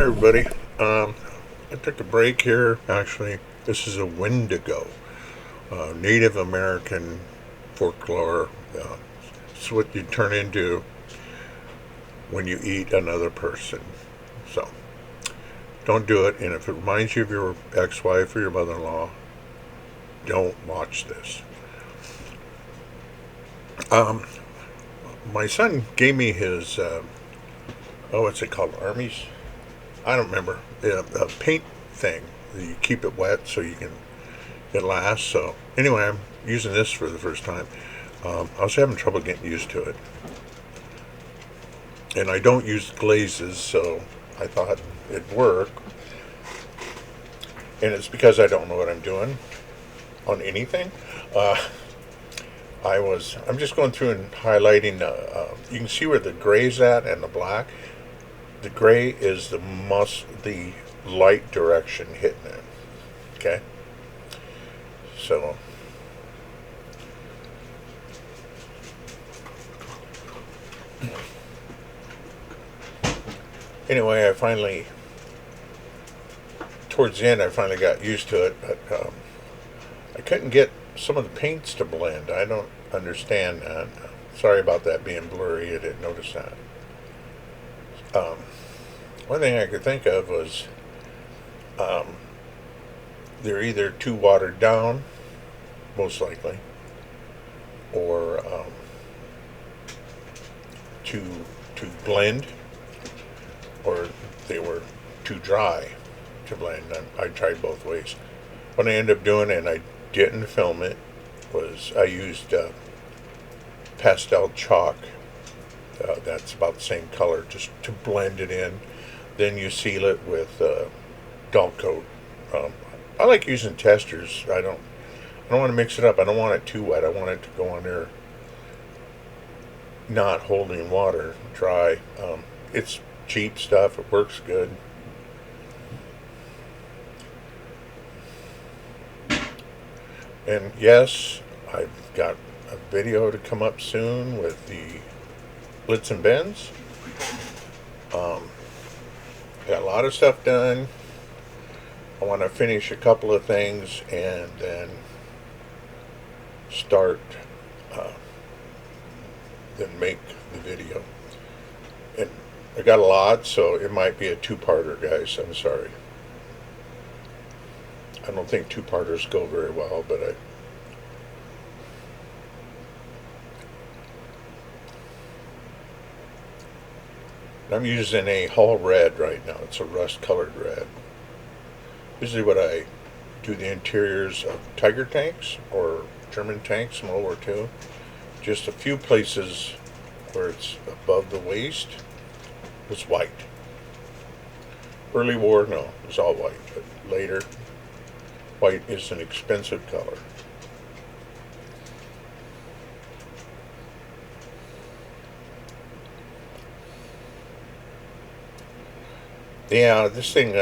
everybody. I took a break here. Actually, this is a Windago, Native American folklore. It's what you turn into when you eat another person. So, don't do it. And if it reminds you of your ex-wife or your mother-in-law, don't watch this. Um, my son gave me his, what's it called? Armies? I don't remember. A paint thing. You keep it wet so you can it lasts. So anyway, I'm using this for the first time. I was having trouble getting used to it, and I don't use glazes, so I thought it'd work. And it's because I don't know what I'm doing on anything. Uh, I'm just going through and highlighting. You can see where the gray's at and the black. The gray is the light direction hitting it. Okay. So anyway, towards the end, I finally got used to it, but I couldn't get some of the paints to blend. I don't understand that. Sorry about that being blurry. I didn't notice that. Um, One thing I could think of was um, they're either too watered down, most likely, or too blend, or they were too dry to blend. I tried both ways. What I ended up doing, and I didn't film it, was I used pastel chalk. That's about the same color, just to blend it in. Then you seal it with dull coat. I like using testers. I don't want to mix it up. I don't want it too wet. I want it to go on there, not holding water, dry. It's cheap stuff. It works good. And yes, I've got a video to come up soon with the Blitz and Bends. Got a lot of stuff done. I want to finish a couple of things and then start, then make the video. And I got a lot, so it might be a two-parter, guys. I'm sorry. I don't think two-parters go very well, but I'm using a Hull red right now. It's a rust-colored red. Usually what I do the interiors of Tiger tanks or German tanks in World War II. Just a few places where it's above the waist was white. Early war, no, it was all white. But later, white is an expensive color. Yeah, this thing,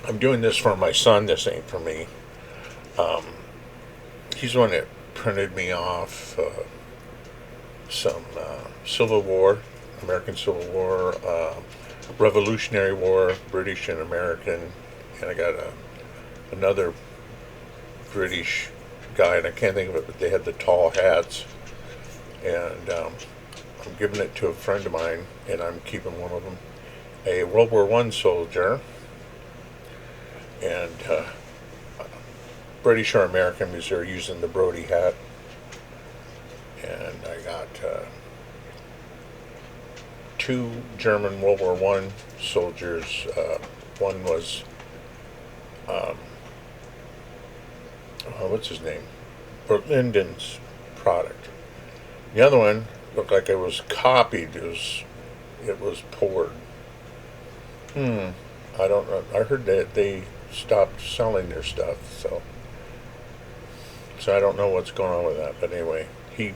I'm doing this for my son. This ain't for me. Um, he's the one that printed me off some Civil War, American Civil War, Revolutionary War, British and American, and I got another British guy, and I can't think of it, but they had the tall hats, and I'm giving it to a friend of mine, and I'm keeping one of them. A World War One soldier, and British or American, because they're using the Brody hat. And I got two German World War One soldiers. One was what's his name? Linden's product. The other one looked like it was copied. It was poured. I don't know. I heard that they stopped selling their stuff, so I don't know what's going on with that. But anyway, he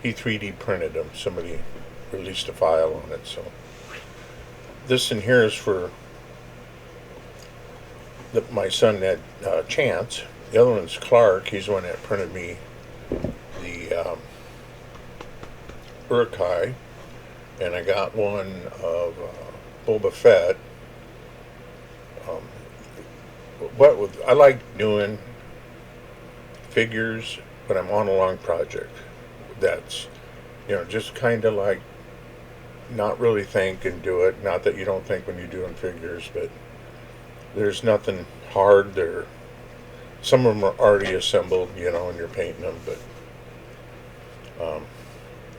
3D printed them. Somebody released a file on it. So this in here is for my son that Chance. The other one's Clark. He's the one that printed me the Urukai. and I got one of Boba Fett. Um, I like doing figures, but I'm on a long project. That's just kind of like not really think and do it. Not that you don't think when you're doing figures, but there's nothing hard. Some of them are already assembled, and you're painting them, but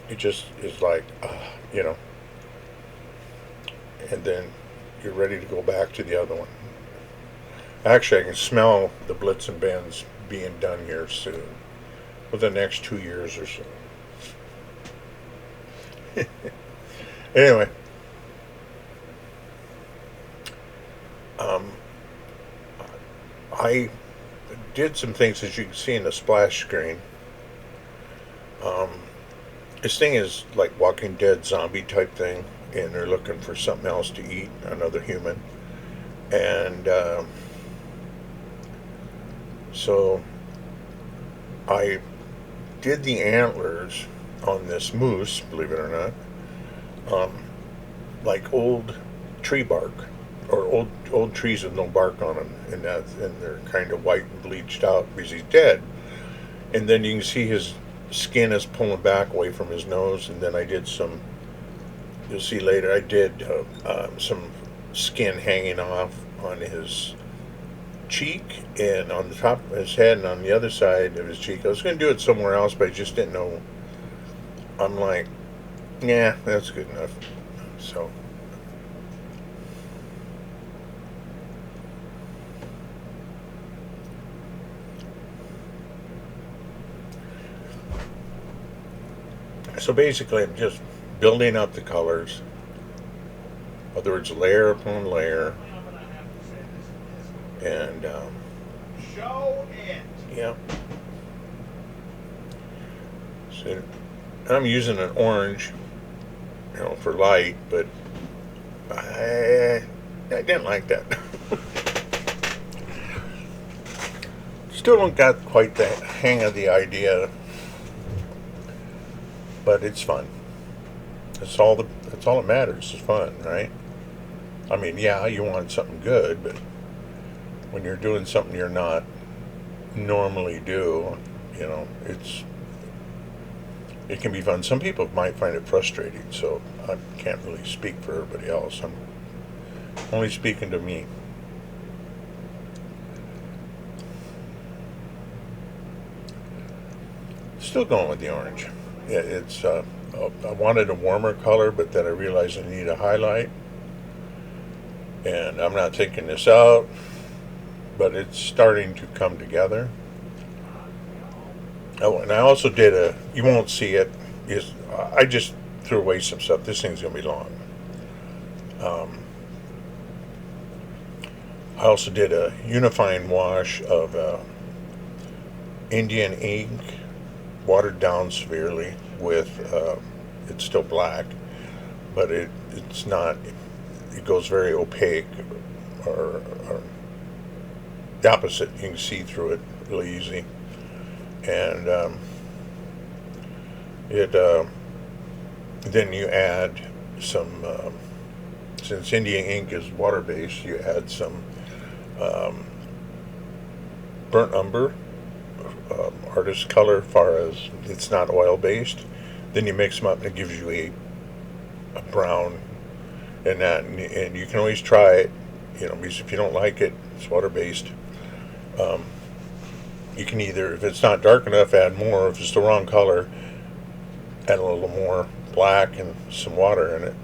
it just is like, you know, and then you're ready to go back to the other one. Actually, I can smell the Blitz and Bends being done here soon, within the next 2 years or so. Anyway, um, I did some things, as you can see in the splash screen. Um, this thing is like Walking Dead zombie type thing, and they're looking for something else to eat, another human. And so I did the antlers on this moose, believe it or not, like old tree bark, or old trees with no bark on them, and they're kind of white and bleached out because he's dead. And then you can see his skin is pulling back away from his nose. And then I did some. You'll see later. I did some skin hanging off on his cheek and on the top of his head and on the other side of his cheek. I was going to do it somewhere else, but I just didn't know. I'm like, yeah, that's good enough. So. So basically, I'm just building up the colors. In other words, layer upon layer. And, show it. Yeah. So, I'm using an orange, for light, but I didn't like that. Still don't got quite the hang of the idea, but it's fun. That's all that matters. Is fun, right? I mean, yeah, you want something good, but when you're doing something you're not normally do, it can be fun. Some people might find it frustrating, so I can't really speak for everybody else. I'm only speaking to me. Still going with the orange. Yeah, it's. I wanted a warmer color, but then I realized I need a highlight, and I'm not taking this out, but it's starting to come together. Oh, and I also did you won't see it, I just threw away some stuff. This thing's going to be long. Um, I also did a unifying wash of Indian ink, watered down severely with, it's still black, but it's not, it goes very opaque, or the opposite. You can see through it really easy. And then you add some, since Indian ink is water based, you add some um, burnt umber, artist color, far as it's not oil based. Then you mix them up and it gives you a brown, and you can always try it, because if you don't like it, it's water based. Um, you can either, if it's not dark enough, add more. If it's the wrong color, add a little more black and some water in it.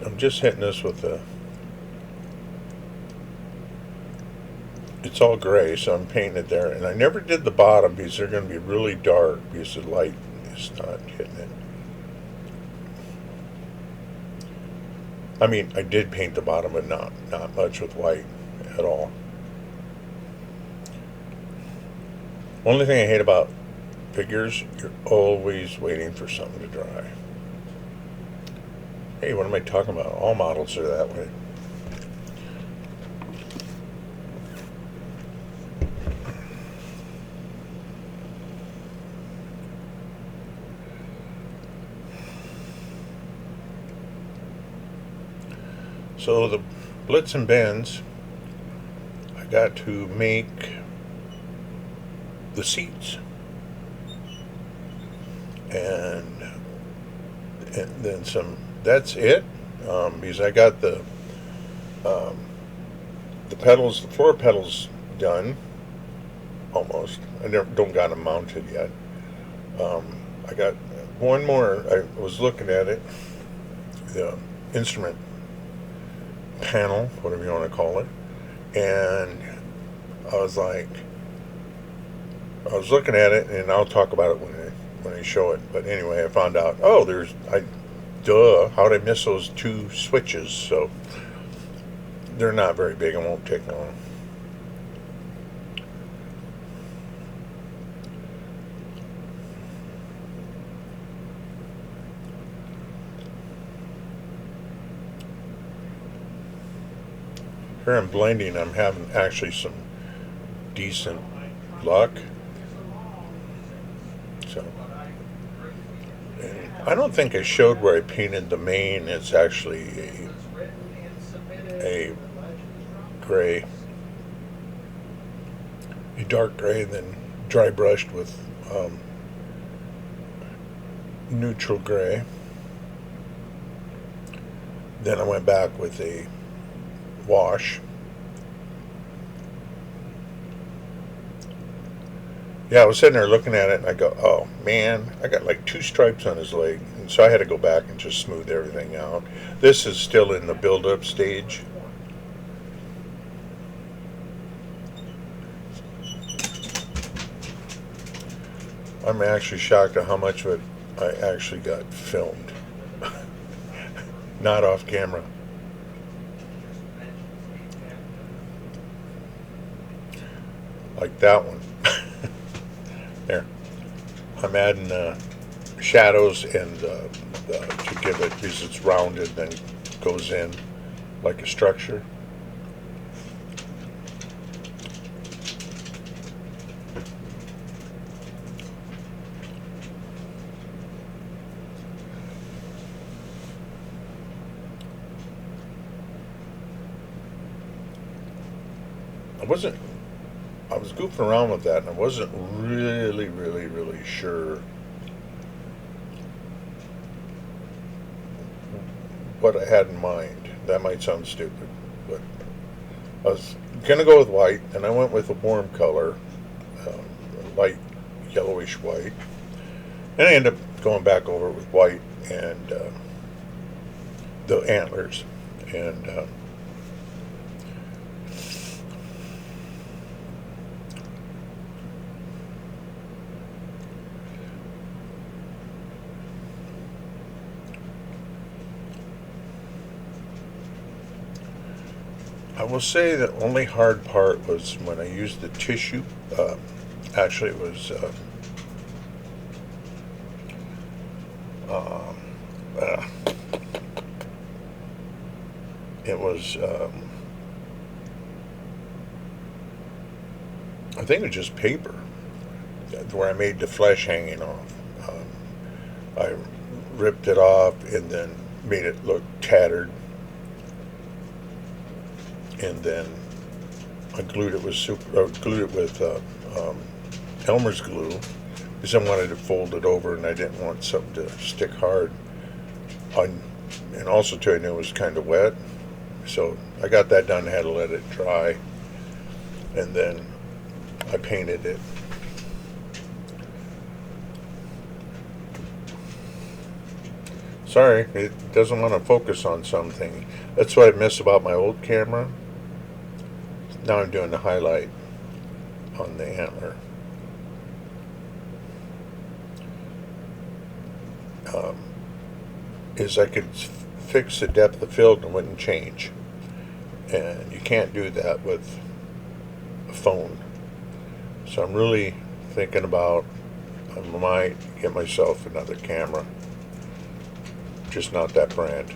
I'm just hitting this with it's all gray, so I'm painting it there. And I never did the bottom because they're going to be really dark because the light is not hitting it. I mean, I did paint the bottom, but not much with white at all. Only thing I hate about figures, you're always waiting for something to dry. Hey, what am I talking about? All models are that way. So the Blitz and Bends, I got to make the seats, and then some. That's it, because I got um, the pedals, the floor pedals done almost. I never don't got them mounted yet. I got one more. I was looking at it, the instrument panel, whatever you want to call it, and I was like, I was looking at it, and I'll talk about it when I show it. But anyway, I found out, oh, how did I miss those two switches? So they're not very big. It won't take long. Here I'm blending. I'm having actually some decent luck. So, and I don't think I showed where I painted the main. It's actually a gray, a dark gray, and then dry brushed with neutral gray. Then I went back with a wash. Yeah, I was sitting there looking at it, and I go, oh man, I got like two stripes on his leg. And so I had to go back and just smooth everything out. This is still in the build-up stage. I'm actually shocked at how much of it I actually got filmed. Not off camera. Like that one. There. I'm adding shadows and to give it, because it's rounded, then goes in like a structure. I was goofing around with that, and I wasn't really sure what I had in mind. That might sound stupid, but I was gonna go with white, and I went with a warm color, a light yellowish white, and I ended up going back over with white and the antlers, and I will say the only hard part was when I used the tissue. Actually, um, uh, it was I think it was just paper where I made the flesh hanging off. I ripped it off and then made it look tattered, and then I glued it with Elmer's glue, because I wanted to fold it over and I didn't want something to stick hard. And also too, I knew it was kind of wet, so I got that done. I had to let it dry, and then I painted it. Sorry, it doesn't want to focus on something. That's what I miss about my old camera. Now I'm doing the highlight on the antler. Is I could fix the depth of field and it wouldn't change. And you can't do that with a phone. So I'm really thinking about, I might get myself another camera. Just not that brand.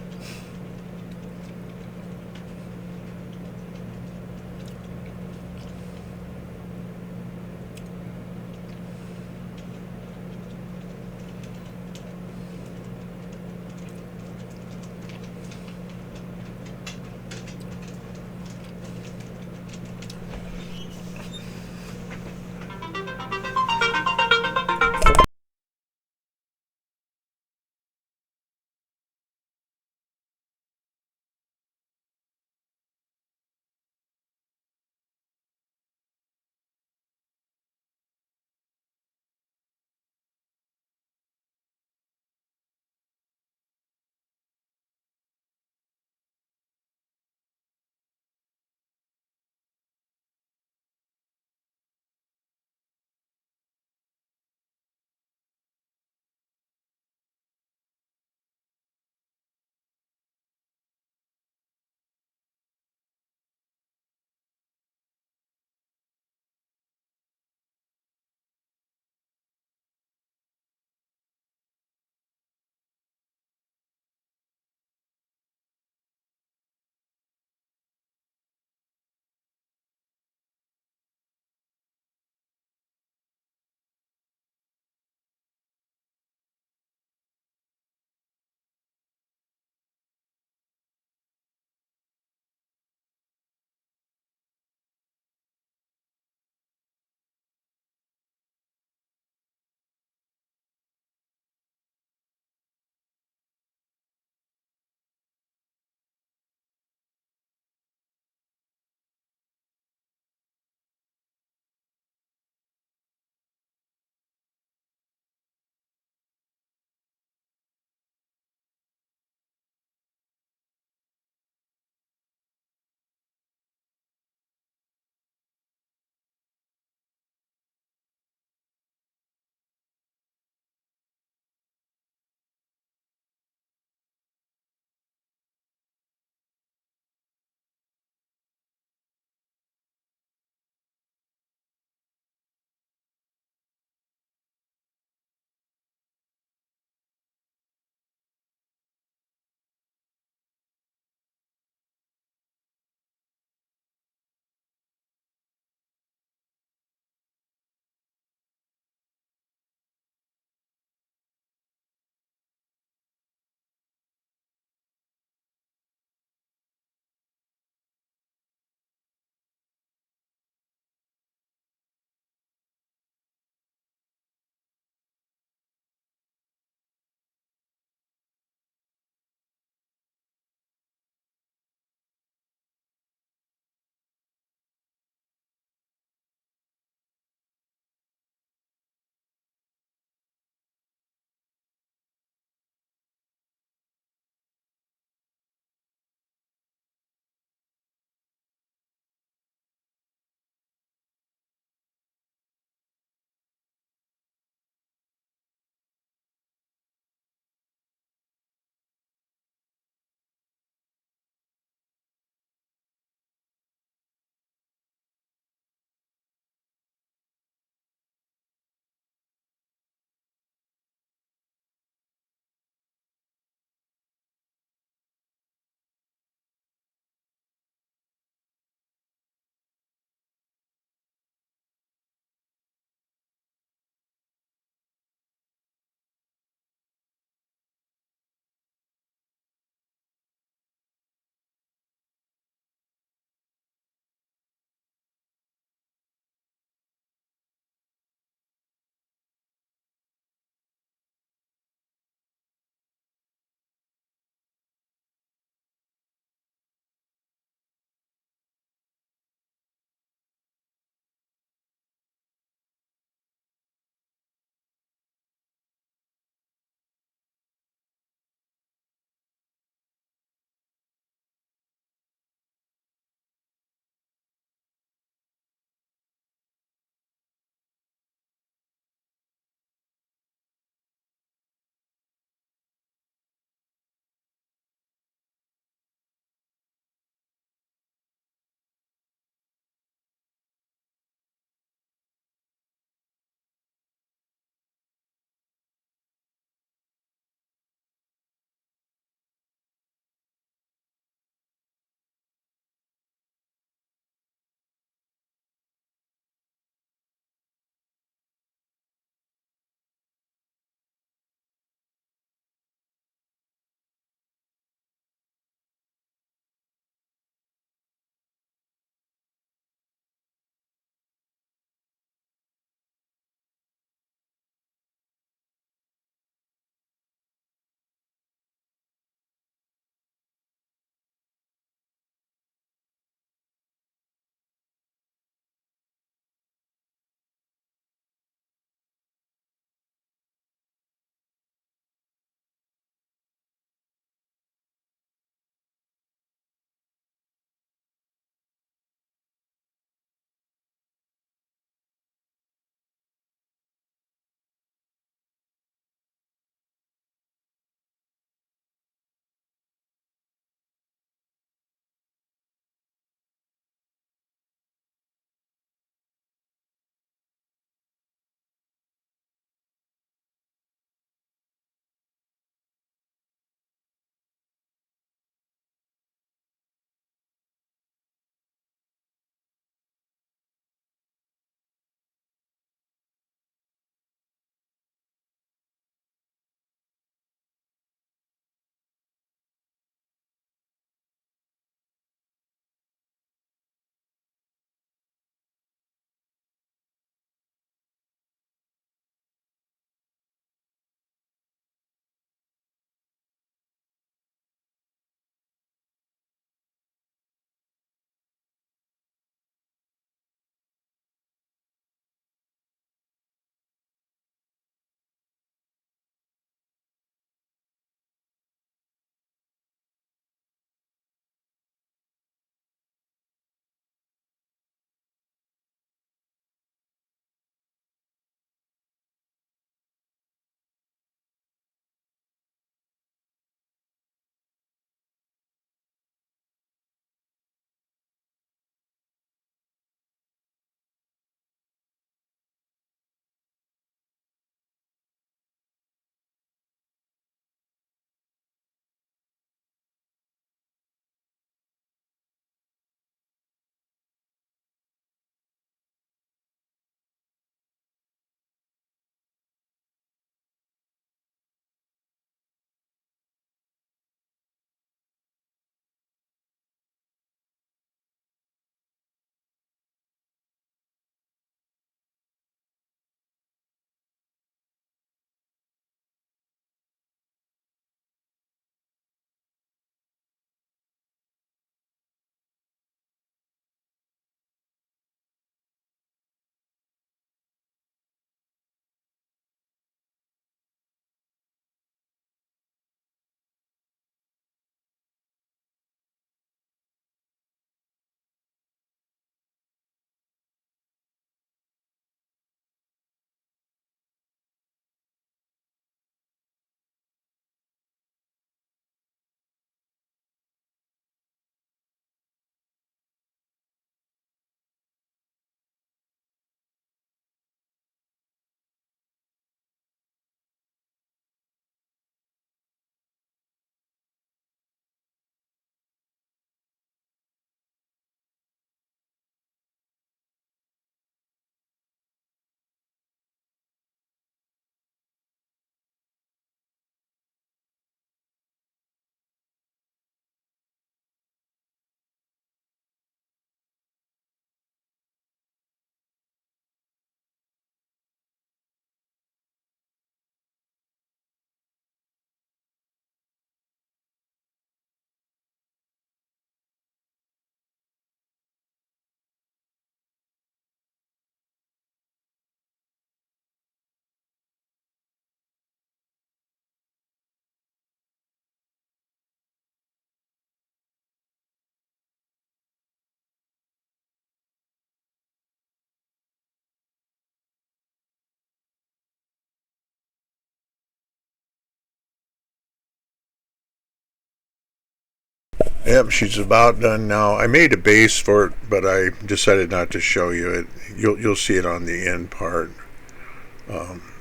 Yep, she's about done now. I made a base for it, but I decided not to show you it. You'll see it on the end part.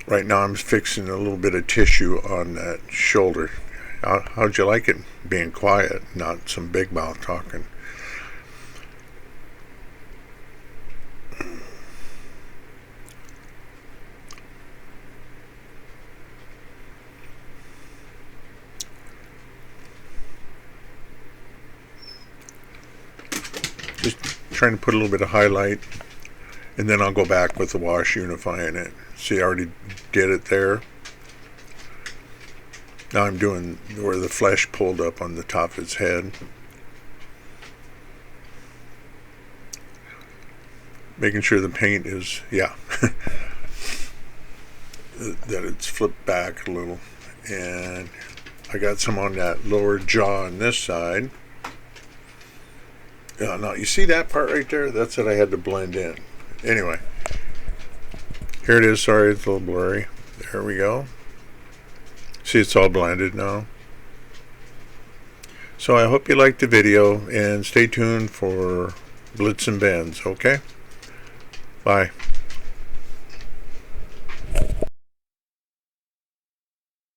Right now I'm fixing a little bit of tissue on that shoulder. How'd you like it being quiet, not some big mouth talking? Just trying to put a little bit of highlight, and then I'll go back with the wash unifying it. See, I already did it there. Now I'm doing where the flesh pulled up on the top of its head. Making sure the paint is, yeah, that it's flipped back a little. And I got some on that lower jaw on this side. Now, you see that part right there? That's what I had to blend in. Anyway, here it is. Sorry, it's a little blurry. There we go. See, it's all blended now. So I hope you liked the video, and stay tuned for Blitz and Bends, okay? Bye.